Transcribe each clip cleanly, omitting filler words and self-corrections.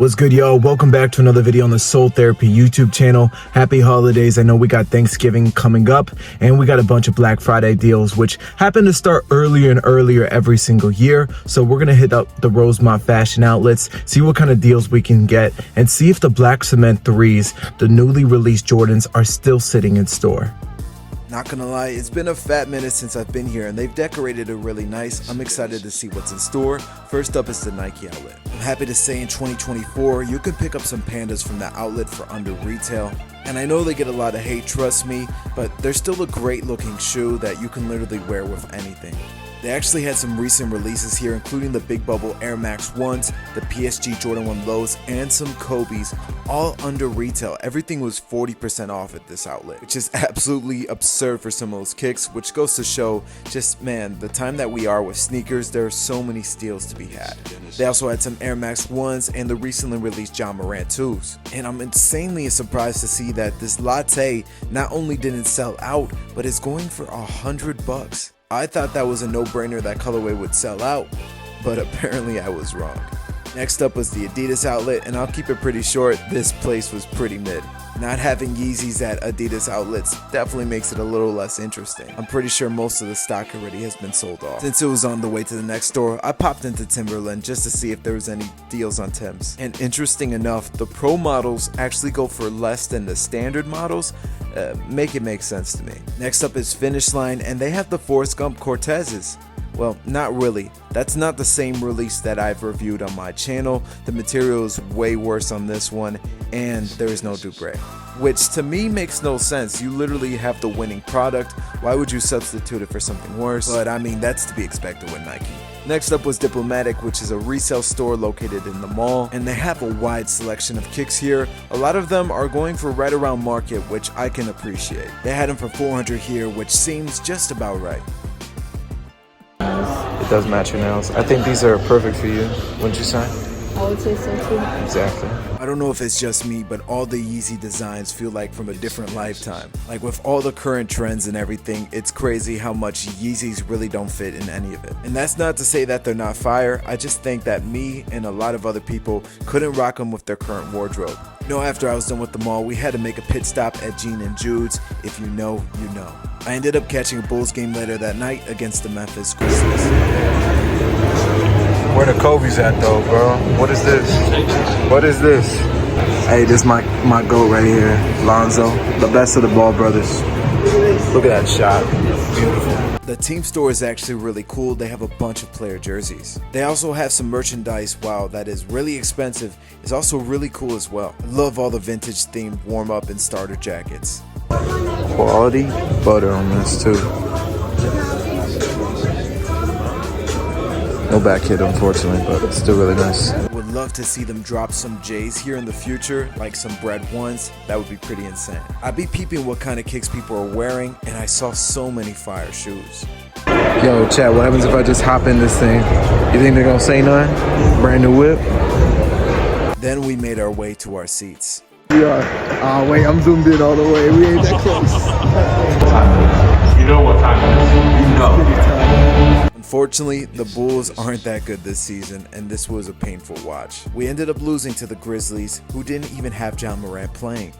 What's good, yo? Welcome back to another video on the Soul Therapy YouTube channel. Happy holidays. I know we got Thanksgiving coming up and we got a bunch of Black Friday deals which happen to start earlier and earlier every single year. So we're gonna hit up the Rosemont fashion outlets, see what kind of deals we can get, and see if the Black Cement 3s, the newly released Jordans, are still sitting in store. Not gonna lie, it's been a fat minute since I've been here and they've decorated it really nice. I'm excited to see what's in store. First up is the Nike outlet. I'm happy to say in 2024, you can pick up some Pandas from that outlet for under retail. And I know they get a lot of hate, trust me, but they're still a great looking shoe that you can literally wear with anything. They actually had some recent releases here, including the Big Bubble Air Max 1s, the PSG Jordan 1 Lows, and some Kobe's, all under retail. Everything was 40% off at this outlet, which is absolutely absurd for some of those kicks, which goes to show just, man, the time that we are with sneakers, there are so many steals to be had. They also had some Air Max 1s and the recently released Ja Morant 2s. And I'm insanely surprised to see that this latte not only didn't sell out, but is going for $100. I thought that was a no-brainer that colorway would sell out, but apparently I was wrong. Next up was the Adidas outlet, and I'll keep it pretty short, this place was pretty mid. Not having Yeezys at Adidas outlets definitely makes it a little less interesting. I'm pretty sure most of the stock already has been sold off. Since it was on the way to the next store, I popped into Timberland just to see if there was any deals on Timbs. And interesting enough, the Pro models actually go for less than the standard models. Make it make sense to me. Next up is Finish Line, and they have the Forrest Gump Cortezes. Well, not really. That's not the same release that I've reviewed on my channel. The material is way worse on this one, and there is no Dupree, which to me makes no sense. You literally have the winning product. Why would you substitute it for something worse? But I mean, that's to be expected with Nike. Next up was Diplomatic, which is a resale store located in the mall, and they have a wide selection of kicks here. A lot of them are going for right around market, which I can appreciate. They had them for $400 here, which seems just about right. It does match your nails. I think these are perfect for you, wouldn't you say? I would say so too. Exactly. I don't know if it's just me, but all the Yeezy designs feel like from a different lifetime. Like with all the current trends and everything, it's crazy how much Yeezys really don't fit in any of it. And that's not to say that they're not fire, I just think that me and a lot of other people couldn't rock them with their current wardrobe. You know, after I was done with the mall, we had to make a pit stop at Gene and Jude's. If you know, you know. I ended up catching a Bulls game later that night against the Memphis Grizzlies. Where the Kobe's at though, bro? What is this? What is this? Hey, this is my GOAT right here, Lonzo, the best of the Ball brothers. Look at that shot. Beautiful. The team store is actually really cool. They have a bunch of player jerseys. They also have some merchandise, while that is really expensive, is also really cool as well. I love all the vintage themed warm-up and starter jackets. Quality butter on this too. No back hit, unfortunately, but it's still really nice. Would love to see them drop some J's here in the future, like some Bread Ones. That would be pretty insane. I'd be peeping what kind of kicks people are wearing, and I saw so many fire shoes. Yo, chat, what happens if I just hop in this thing? You think they're gonna say nothing? Brand new whip? Then we made our way to our seats. We are. Wait, I'm zoomed in all the way. We ain't that close. You know what time it is. You know. Unfortunately, the Bulls aren't that good this season, and this was a painful watch. We ended up losing to the Grizzlies, who didn't even have Ja Morant playing.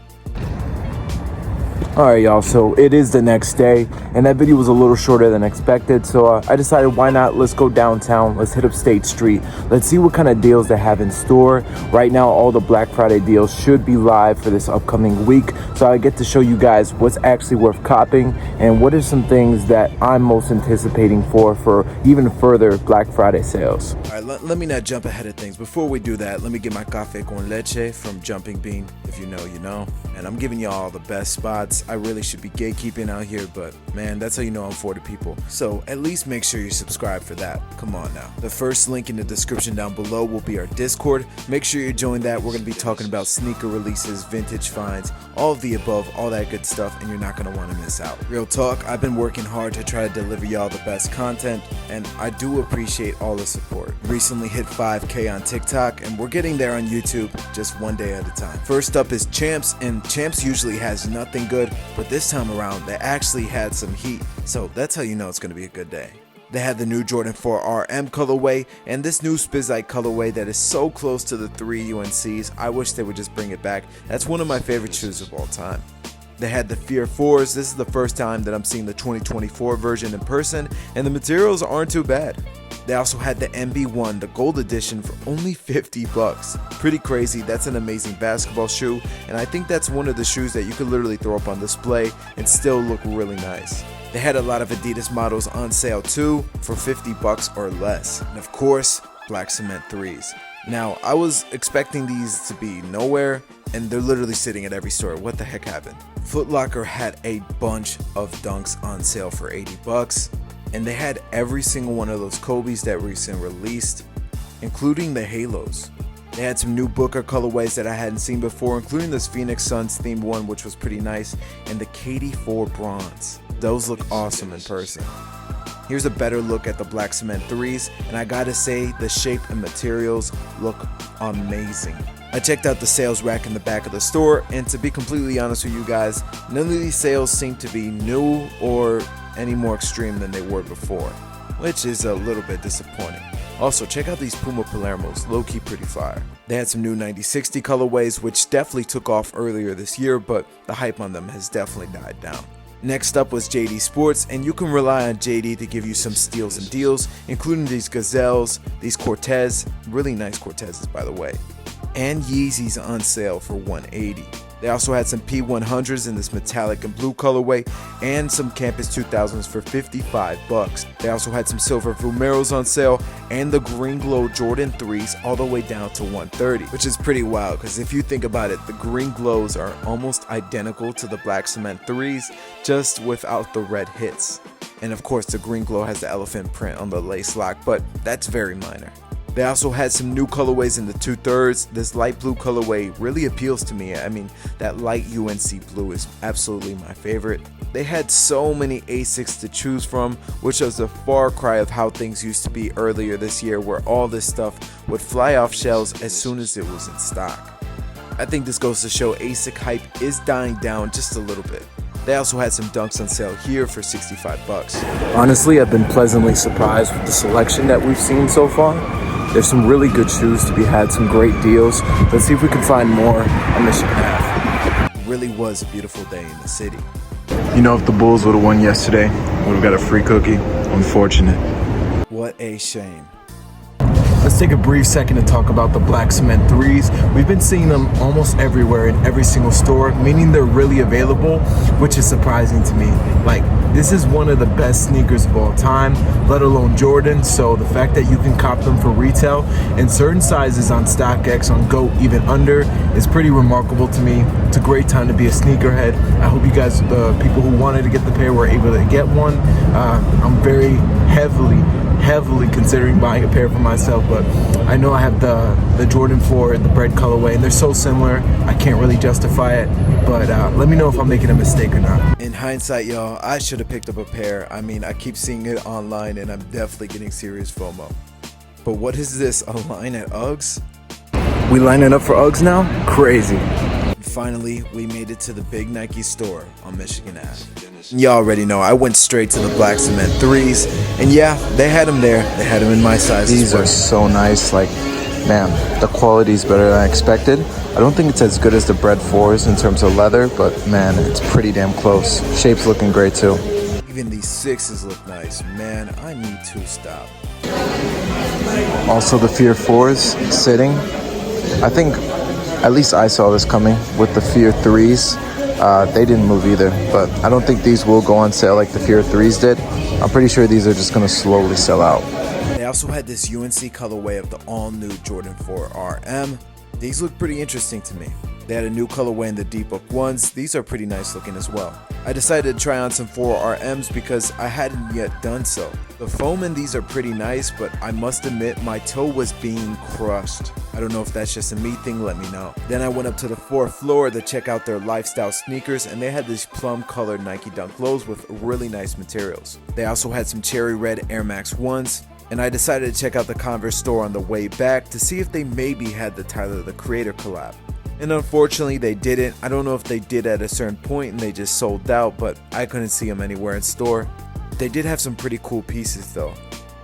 Alright, y'all, so it is the next day, and that video was a little shorter than expected, so I decided why not, let's go downtown, let's hit up State Street, let's see what kind of deals they have in store. Right now, all the Black Friday deals should be live for this upcoming week, so I get to show you guys what's actually worth copping, and what are some things that I'm most anticipating for even further Black Friday sales. Alright, let me not jump ahead of things. Before we do that, let me get my Café con Leche from Jumping Bean. If you know, you know. And I'm giving y'all the best spots. I really should be gatekeeping out here, but man, that's how you know I'm for the people. So at least make sure you subscribe for that. Come on now. The first link in the description down below will be our Discord. Make sure you join that. We're going to be talking about sneaker releases, vintage finds, all of the above, all that good stuff, and you're not going to want to miss out. Real talk, I've been working hard to try to deliver y'all the best content, and I do appreciate all the support. Recently hit 5K on TikTok, and we're getting there on YouTube, just one day at a time. First up is Champs, and Champs usually has nothing good, but this time around they actually had some heat, so that's how you know it's going to be a good day. They had the new Jordan 4 RM colorway and this new Spizike colorway that is so close to the 3 UNCs. I wish they would just bring it back. That's one of my favorite shoes of all time. They had the Fear 4s. This is the first time that I'm seeing the 2024 version in person, and the materials aren't too bad. They also had the MB1, the gold edition, for only $50. Pretty crazy. That's an amazing basketball shoe, and I think that's one of the shoes that you could literally throw up on display and still look really nice. They had a lot of Adidas models on sale too for $50 or less. And of course, black cement 3s. Now, I was expecting these to be nowhere, and they're literally sitting at every store. What the heck happened? Foot Locker had a bunch of Dunks on sale for $80, and they had every single one of those Kobe's that recently released, including the Halos. They had some new Booker colorways that I hadn't seen before, including this Phoenix Suns themed one, which was pretty nice, and the KD4 Bronze. Those look awesome in person. Here's a better look at the black cement 3s, and I gotta say the shape and materials look amazing. I checked out the sales rack in the back of the store, and to be completely honest with you guys, none of these sales seem to be new or any more extreme than they were before, which is a little bit disappointing. Also, check out these Puma Palermos, low-key pretty fire. They had some new 9060 colorways, which definitely took off earlier this year, but the hype on them has definitely died down. Next up was JD Sports, and you can rely on JD to give you some steals and deals, including these Gazelles, these Cortez, really nice Cortezes by the way, and Yeezys on sale for $180. They also had some P100s in this metallic and blue colorway, and some Campus 2000s for $55. They also had some silver Vumeros on sale, and the Green Glow Jordan 3s all the way down to $130, which is pretty wild because if you think about it, the Green Glows are almost identical to the black cement 3s, just without the red hits. And of course the Green Glow has the elephant print on the lace lock, but that's very minor. They also had some new colorways in the 2/3. This light blue colorway really appeals to me. I mean, that light UNC blue is absolutely my favorite. They had so many Asics to choose from, which was a far cry of how things used to be earlier this year, where all this stuff would fly off shelves as soon as it was in stock. I think this goes to show Asic hype is dying down just a little bit. They also had some Dunks on sale here for $65. Honestly, I've been pleasantly surprised with the selection that we've seen so far. There's some really good shoes to be had, some great deals. Let's see if we can find more on Michigan Ave. It really was a beautiful day in the city. You know, if the Bulls would have won yesterday, would have got a free cookie. Unfortunate. What a shame. Let's take a brief second to talk about the black cement 3s. We've been seeing them almost everywhere in every single store, meaning they're really available, which is surprising to me. Like, this is one of the best sneakers of all time, let alone Jordan. So the fact that you can cop them for retail in certain sizes on StockX, on GOAT, even under, is pretty remarkable to me. It's a great time to be a sneakerhead. I hope you guys, the people who wanted to get the pair, were able to get one. I'm very heavily considering buying a pair for myself, but I know I have the Jordan 4, the bread colorway, and they're so similar, I can't really justify it, but let me know if I'm making a mistake or not. In hindsight, y'all, I should have picked up a pair. I mean, I keep seeing it online, and I'm definitely getting serious FOMO. But what is this, a line at Uggs? We lining up for Uggs now? Crazy. Finally, we made it to the big Nike store on Michigan Ave. Y'all already know, I went straight to the black cement 3s, and yeah, they had them there. They had them in my size. These are so nice. Like, man, the quality's better than I expected. I don't think it's as good as the Bread 4s in terms of leather, but man, it's pretty damn close. Shape's looking great too. Even these 6s look nice. Man, I need to stop. Also the Fear 4s sitting. I think at least I saw this coming with the Fear 3s. They didn't move either, but I don't think these will go on sale like the Fear 3s did. I'm pretty sure these are just going to slowly sell out. They also had this UNC colorway of the all-new Jordan 4 RM. These look pretty interesting to me. They had a new colorway in the Deep Book 1s. These are pretty nice looking as well. I decided to try on some 4RMs because I hadn't yet done so. The foam in these are pretty nice, but I must admit my toe was being crushed. I don't know if that's just a me thing, let me know. Then I went up to the 4th floor to check out their lifestyle sneakers, and they had these plum colored Nike Dunk Lows with really nice materials. They also had some cherry red Air Max 1s, and I decided to check out the Converse store on the way back to see if they maybe had the Tyler the Creator collab. And unfortunately they didn't. I don't know if they did at a certain point and they just sold out, but I couldn't see them anywhere in store. They did have some pretty cool pieces though.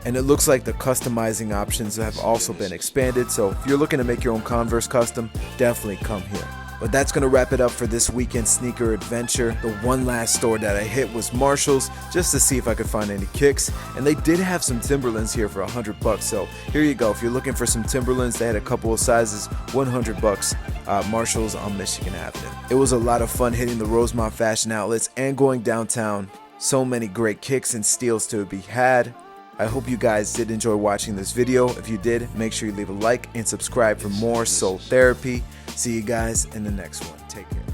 And it looks like the customizing options have also been expanded, so if you're looking to make your own Converse custom, definitely come here. But that's going to wrap it up for this weekend sneaker adventure. The one last store that I hit was Marshall's just to see if I could find any kicks. And they did have some Timberlands here for $100, so here you go. If you're looking for some Timberlands, they had a couple of sizes, $100. Marshall's on Michigan Avenue. It was a lot of fun hitting the Rosemont Fashion Outlets and going downtown. So many great kicks and steals to be had. I hope you guys did enjoy watching this video. If you did, make sure you leave a like and subscribe for more Soul Therapy. See you guys in the next one. Take care.